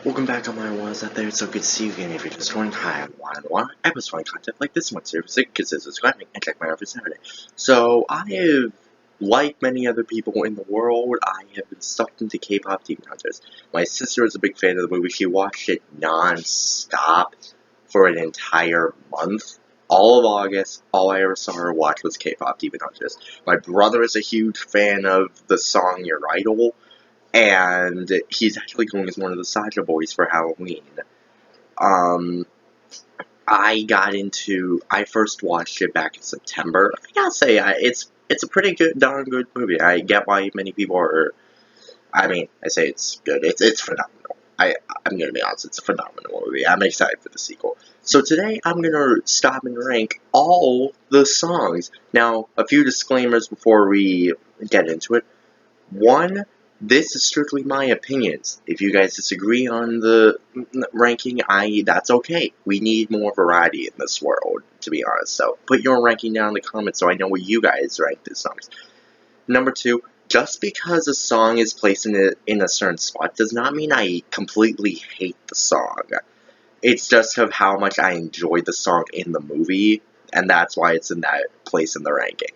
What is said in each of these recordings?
Welcome back on my walls out there. It's so good to see you again. If you're just joining, hi, I'm Juan. I post fun content like this one seriously, consider subscribing and check my out for Saturday. So I have, like many other people in the world, I have been sucked into K-pop Demon Hunters. My sister is a big fan of the movie. She watched it non-stop for an entire month. All of August, all I ever saw her watch was K-pop Demon Hunters. My brother is a huge fan of the song Your Idol, and he's actually going as one of the Saja boys for Halloween. Um, I first watched it back in September. I gotta say, it's a pretty good, darn good movie. I get why many people are. I mean, I say it's good. It's phenomenal. I'm gonna be honest. It's a phenomenal movie. I'm excited for the sequel. So today I'm gonna stop and rank all the songs. Now, a few disclaimers before we get into it. One, this is strictly my opinions. If you guys disagree on the ranking, that's okay. We need more variety in this world, to be honest. So put your ranking down in the comments so I know where you guys rank the songs. Number two, just because a song is placed in a certain spot does not mean I completely hate the song. It's just of how much I enjoyed the song in the movie, and that's why it's in that place in the ranking.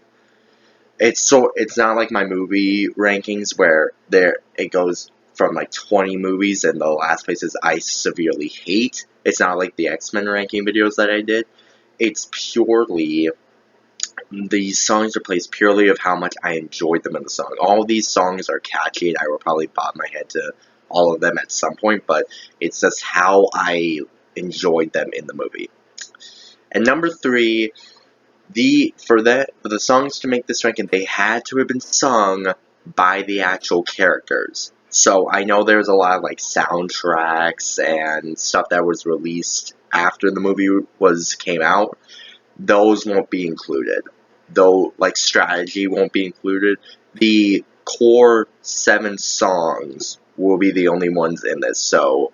It's not like my movie rankings where it goes from like 20 movies and the last places I severely hate. It's not like the X-Men ranking videos that I did. It's purely, these songs are placed purely of how much I enjoyed them in the song. All of these songs are catchy and I will probably bob my head to all of them at some point, but it's just how I enjoyed them in the movie. And number three, for the songs to make this ranking, they had to have been sung by the actual characters. So I know there's a lot of like soundtracks and stuff that was released after the movie came out. Those won't be included. Though, like, Strategy won't be included. The core 7 songs will be the only ones in this. So,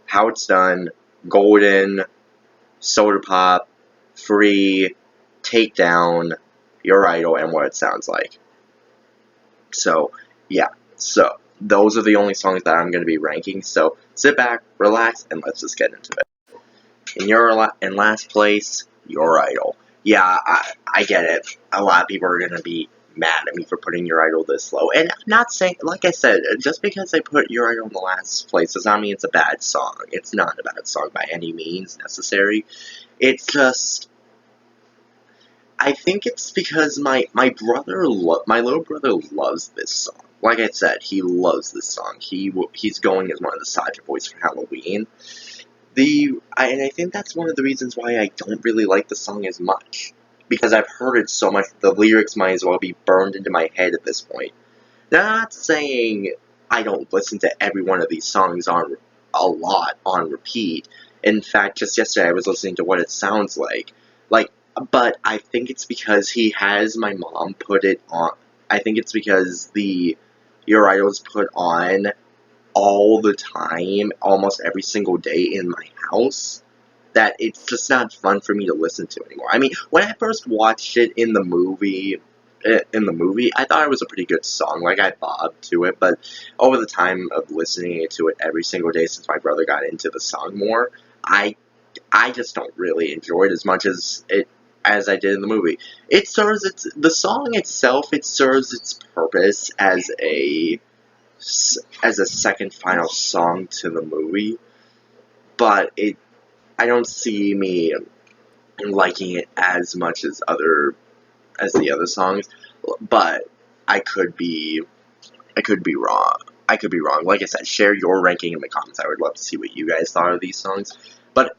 How It's Done, Golden, Soda Pop, Free, Takedown, Your Idol, and What It Sounds Like. So, yeah. So, those are the only songs that I'm going to be ranking. So, sit back, relax, and let's just get into it. In last place, Your Idol. Yeah, I get it. A lot of people are going to be mad at me for putting Your Idol this low. And I'm not saying, like I said, just because I put Your Idol in the last place does not mean it's a bad song. It's not a bad song by any means necessary. It's just, I think it's because my little brother loves this song. Like I said, he loves this song. He's going as one of the Saja boys for Halloween. And I think that's one of the reasons why I don't really like the song as much. Because I've heard it so much, the lyrics might as well be burned into my head at this point. Now, I'm not saying I don't listen to every one of these songs a lot on repeat. In fact, just yesterday I was listening to What It Sounds Like. But I think it's because he has my mom put it on. I think it's because Your Idol's put on all the time, almost every single day in my house, that it's just not fun for me to listen to anymore. I mean, when I first watched it in the movie, I thought it was a pretty good song. Like, I bobbed to it, but over the time of listening to it every single day since my brother got into the song more, I just don't really enjoy it as much as I did in the movie. The song itself, it serves its purpose as a second final song to the movie, but I don't see me liking it as much as the other songs, but I could be wrong. I could be wrong. Like I said, share your ranking in the comments. I would love to see what you guys thought of these songs. But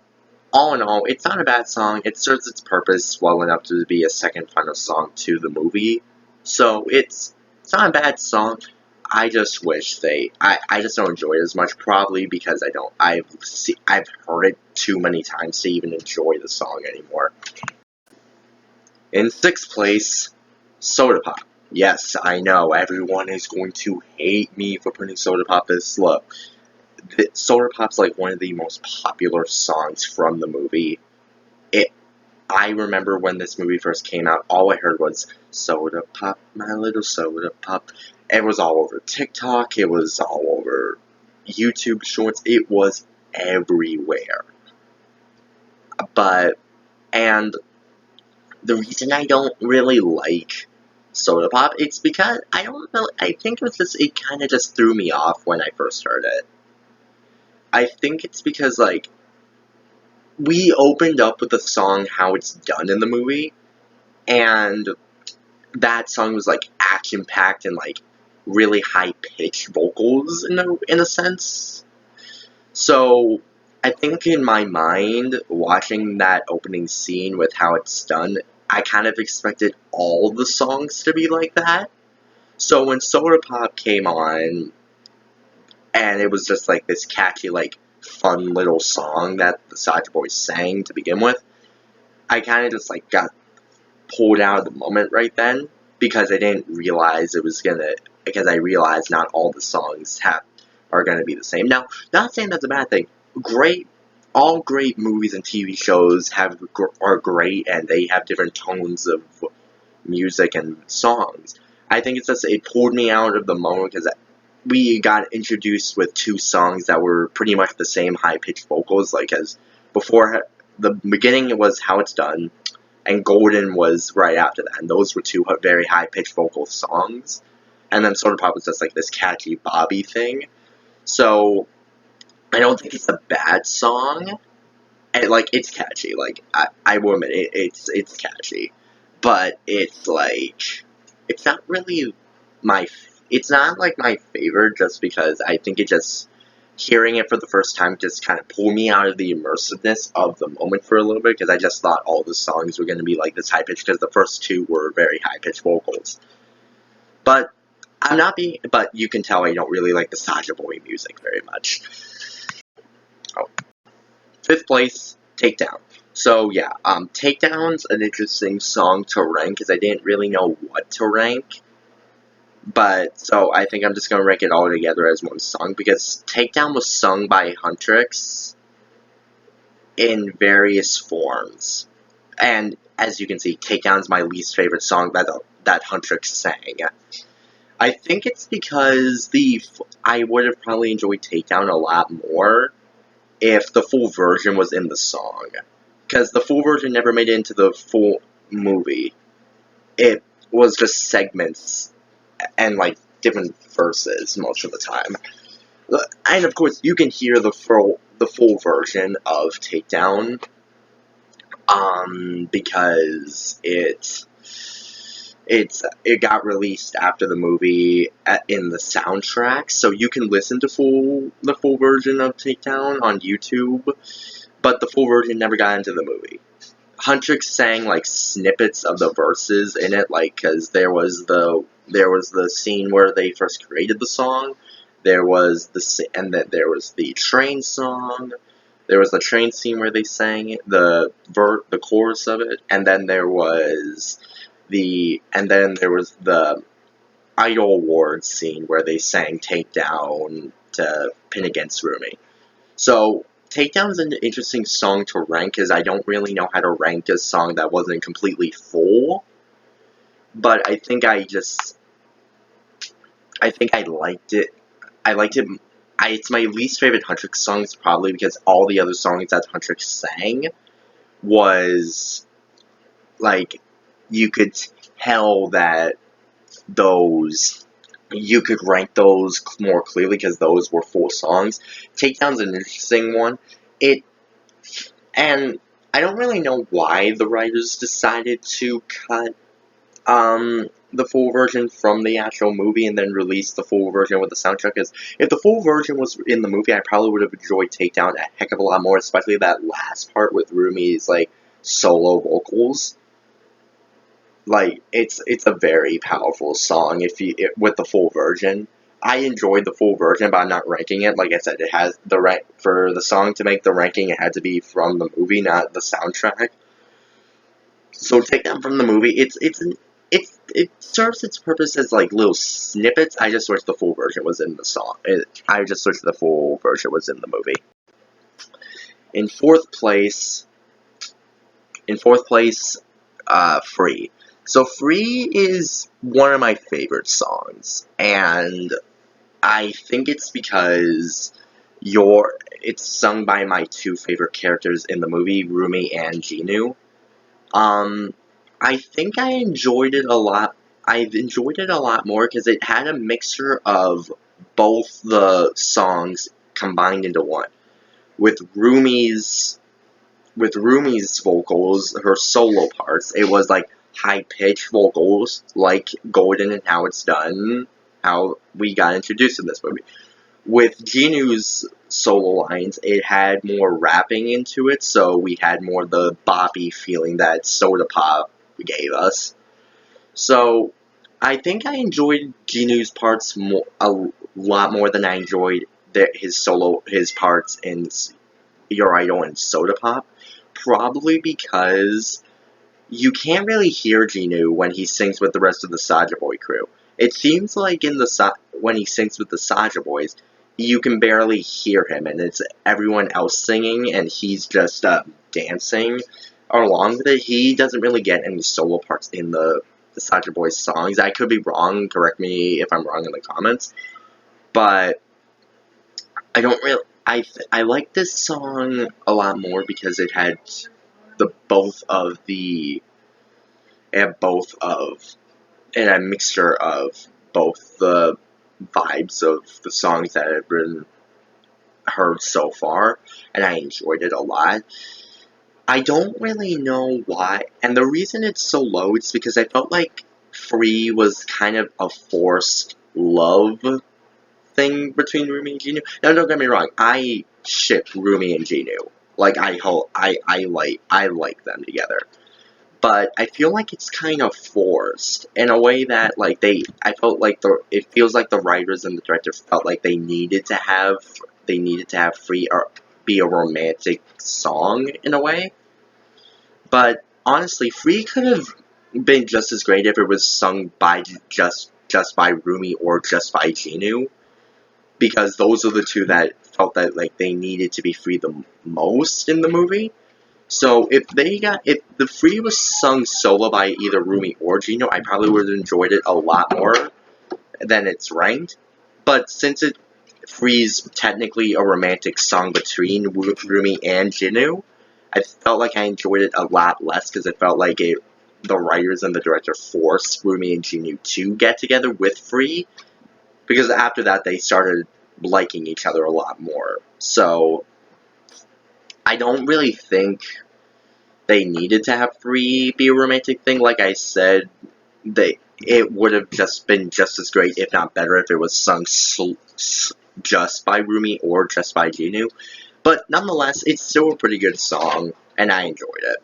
all in all, it's not a bad song. It serves its purpose well enough to be a second final song to the movie. So it's not a bad song. I just wish I just don't enjoy it as much, probably because I've heard it too many times to even enjoy the song anymore. In sixth place, Soda Pop. Yes, I know, everyone is going to hate me for putting Soda Pop this low. Soda Pop's like one of the most popular songs from the movie. I remember when this movie first came out, all I heard was, Soda Pop, my little soda pop. It was all over TikTok, it was all over YouTube shorts, it was everywhere. And the reason I don't really like Soda Pop, it's because I don't know, I think it kind of just threw me off when I first heard it. I think it's because, like, we opened up with the song How It's Done in the movie, and that song was, like, action-packed and, like, really high-pitched vocals in a sense. So, I think in my mind, watching that opening scene with How It's Done, I kind of expected all the songs to be like that. So when Soda Pop came on, and it was just like this catchy, like, fun little song that the Soulja Boys sang to begin with, I kind of just, like, got pulled out of the moment right then, because I didn't realize because I realized not all the songs are gonna be the same. Now, not saying that's a bad thing. All great movies and TV shows are great, and they have different tones of music and songs. I think it's just, it pulled me out of the moment, because we got introduced with two songs that were pretty much the same high-pitched vocals, like, as before, the beginning was How It's Done, and Golden was right after that, and those were two very high-pitched vocal songs, and then Soda Pop was just, like, this catchy Bobby thing. So, I don't think it's a bad song, and, like, it's catchy, like, I will admit, it's catchy, but it's, like, it's not really it's not, like, my favorite, just because I think hearing it for the first time just kind of pulled me out of the immersiveness of the moment for a little bit, because I just thought all the songs were going to be, like, this high-pitched, because the first two were very high-pitched vocals. But but you can tell I don't really like the Soulja Boy music very much. Oh. 5th place, Takedown. So, yeah, Takedown's an interesting song to rank, because I didn't really know what to rank. But, so, I think I'm just going to rank it all together as one song, because Takedown was sung by Huntrix in various forms. And, as you can see, Takedown's my least favorite song that Huntrix sang. I think it's because I would have probably enjoyed Takedown a lot more if the full version was in the song. Because the full version never made it into the full movie. It was just segments and, like, different verses most of the time. And, of course, you can hear the full version of Takedown, because it got released after the movie in the soundtrack, so you can listen to the full version of Takedown on YouTube, but the full version never got into the movie. Huntrix sang, like, snippets of the verses in it, like, because there was the scene where they first created the song, there was the train song, there was the train scene where they sang the chorus of it, and then there was the Idol Awards scene where they sang Takedown to pin against Rumi. So, Takedown's an interesting song to rank, because I don't really know how to rank a song that wasn't completely full. But I think I liked it. It's my least favorite Huntrix songs, probably because all the other songs that Huntrix sang was, like, you could tell that you could rank those more clearly, because those were full songs. Takedown's an interesting one. And I don't really know why the writers decided to cut the full version from the actual movie and then release the full version with the soundtrack, because if the full version was in the movie, I probably would have enjoyed Takedown a heck of a lot more, especially that last part with Rumi's, like, solo vocals. Like, it's a very powerful song with the full version. I enjoyed the full version, but I'm not ranking it. Like I said, it has for the song to make the ranking, it had to be from the movie, not the soundtrack. So Takedown from the movie, it serves its purpose as, like, little snippets. I just wish the full version was in the song. I just wish the full version was in the movie. In fourth place, Free. So Free is one of my favorite songs, and I think it's because It's sung by my two favorite characters in the movie, Rumi and Jinu. Um, I think I enjoyed it a lot. I've enjoyed it a lot more because it had a mixture of both the songs combined into one. With Rumi's vocals, her solo parts, it was like high pitched vocals, like Golden and How It's Done, how we got introduced in this movie. With Jinu's solo lines, it had more rapping into it, so we had more the boppy feeling that Soda Pop gave us. So I think I enjoyed Jinu's parts a lot more than I enjoyed his parts in Your Idol and Soda Pop. Probably because you can't really hear Jinu when he sings with the rest of the Saja Boy crew. It seems like when he sings with the Saja Boys, you can barely hear him, and it's everyone else singing, and he's just dancing along with it. He doesn't really get any solo parts in the Saja Boys songs. I could be wrong. Correct me if I'm wrong in the comments. But I don't really. I like this song a lot more because it had it had a mixture of both the vibes of the songs that have been heard so far, and I enjoyed it a lot. I don't really know why, and the reason it's so low is because I felt like Free was kind of a forced love thing between Rumi and Jinu. Now, don't get me wrong, I ship Rumi and Jinu. Like, I like them together. But I feel like it's kind of forced in a way that, like, I felt like it feels like the writers and the director felt like they needed to have Free or be a romantic song in a way. But honestly, Free could have been just as great if it was sung by just by Rumi or just by Jinu, because those are the two that felt that like they needed to be free the most in the movie. So if the Free was sung solo by either Rumi or Jinu, I probably would have enjoyed it a lot more than it's ranked. But since Free's technically a romantic song between Rumi and Jinu, I felt like I enjoyed it a lot less because it felt like the writers and the director forced Rumi and Jinu to get together with Free, because after that they started liking each other a lot more. So I don't really think they needed to have Free be a romantic thing. Like I said, it would have just been just as great, if not better, if it was sung just by Rumi or just by Jinu. But nonetheless, it's still a pretty good song, and I enjoyed it.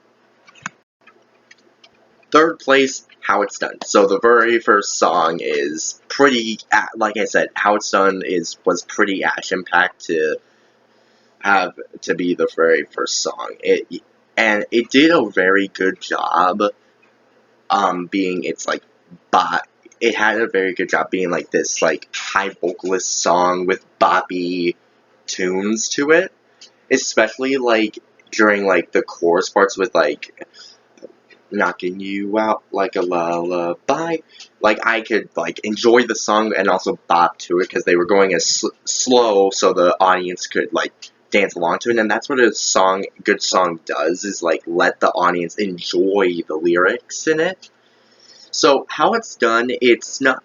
Third place, How It's Done. So the very first song is pretty, like I said, How It's Done was pretty action-packed to have to be the very first song. It did a very good job being it had a very good job being like this like high vocalist song with boppy tunes to it, especially like during like the chorus parts with like knocking you out like a lullaby. Like I could like enjoy the song and also bop to it because they were going as slow so the audience could like dance along to it, and that's what good song does, is like let the audience enjoy the lyrics in it. So How It's Done, it's not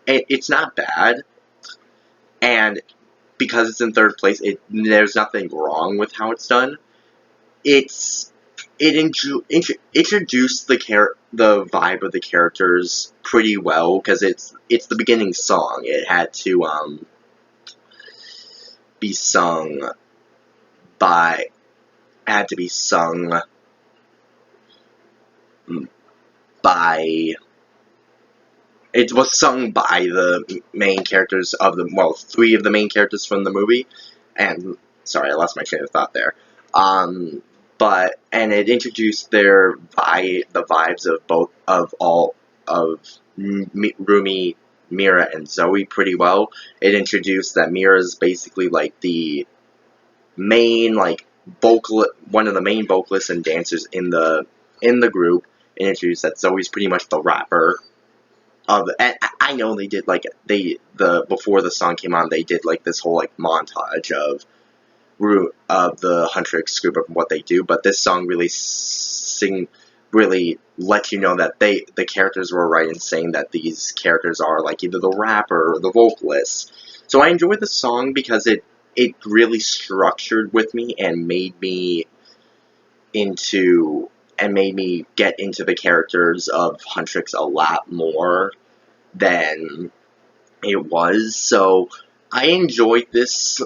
bad, and because it's in third place, there's nothing wrong with How It's Done. It introduced the vibe of the characters pretty well because it's the beginning song. It had to be sung by had to be sung by it was sung by the main characters three of the main characters from the movie. And sorry, I lost my train of thought there. And it introduced the vibes of Rumi, Mira, and Zoe pretty well. It introduced that Mira's basically like the main one of the main vocalists and dancers in the group. It introduced that Zoe's pretty much the rapper. And I know they did before the song came on, they did like this whole like montage of root of the Huntrix group of what they do, but this song really lets you know that the characters were right in saying that these characters are like either the rapper or the vocalist. So I enjoyed the song because it really structured with me and made me get into the characters of Huntrix a lot more than it was. So I enjoyed this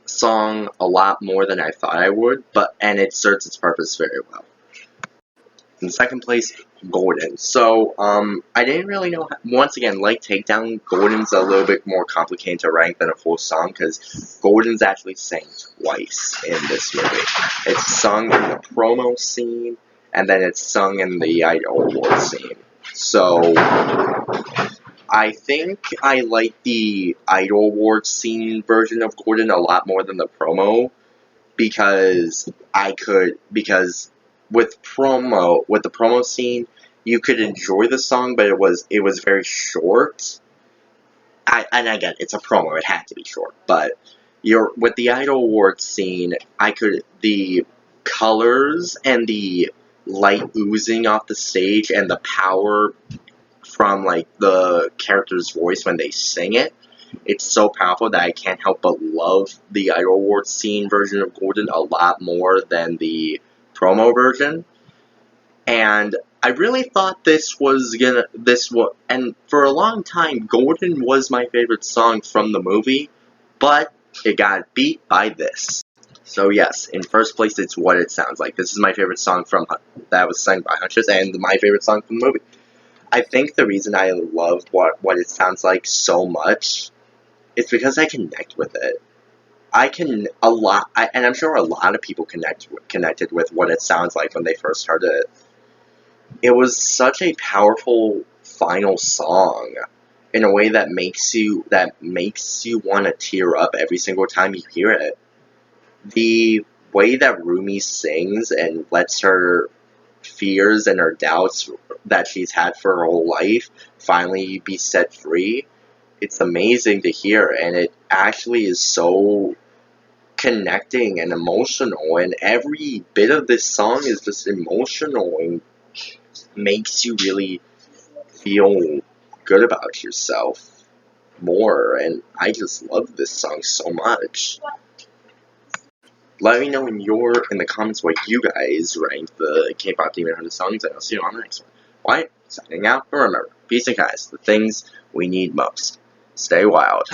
song a lot more than I thought I would, and it serves its purpose very well. In second place, Golden. So, I didn't really know, once again, like Takedown, Golden's a little bit more complicated to rank than a full song, because Golden's actually sang twice in this movie. It's sung in the promo scene, and then it's sung in the Idol Award scene. So, I think I like the Idol Award scene version of Golden a lot more than the promo, because with the promo scene, you could enjoy the song, but it was very short. And again, it's a promo; it had to be short. But with the Idol Awards scene, the colors and the light oozing off the stage and the power from like the character's voice when they sing it. It's so powerful that I can't help but love the Idol Awards scene version of Golden a lot more than the promo version. And I really thought and for a long time, Golden was my favorite song from the movie, but it got beat by this. So yes, in first place, it's What It Sounds Like. This is my favorite song that was sung by Huntress, and my favorite song from the movie. I think the reason I love what It Sounds Like so much is because I connect with it. And I'm sure a lot of people connected with What It Sounds Like when they first heard it. It was such a powerful final song in a way that makes you want to tear up every single time you hear it. The way that Rumi sings and lets her fears and her doubts that she's had for her whole life finally be set free, it's amazing to hear, and it actually is so connecting and emotional, and every bit of this song is just emotional and makes you really feel good about yourself more, and I just love this song so much. Let me know in the comments what you guys rank the K-pop Demon Hunter songs, and I'll see you on the next one. White, signing out, and remember, peace and kindness, the things we need most. Stay wild.